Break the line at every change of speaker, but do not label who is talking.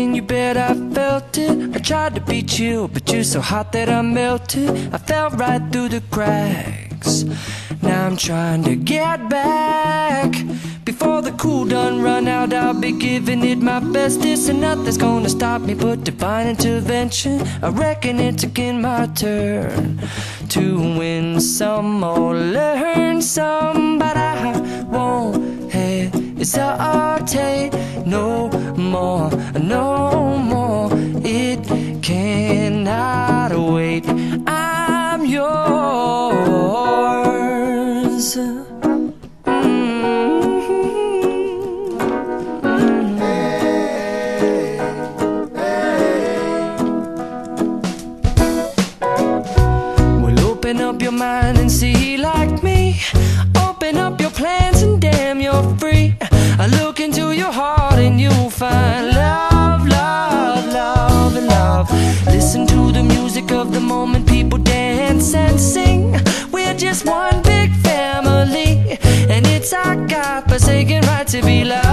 and you bet I felt it. I tried to be chill, but you're so hot that I melted. I fell right through the cracks. Now I'm trying to get back. Before the cool done run out, I'll be giving it my bestest, and nothing's gonna stop me but divine intervention. I reckon it's again my turn to win some or learn some, but I won't hesitate no more, no more. It cannot wait. I'm yours. Open up your mind and see like me. Open up your plans and damn, you're free. I look into your heart and you'll find love, love, love, and love. Listen to the music of the moment, people dance and sing. We're just one big family, and it's our God-forsaken right to be loved.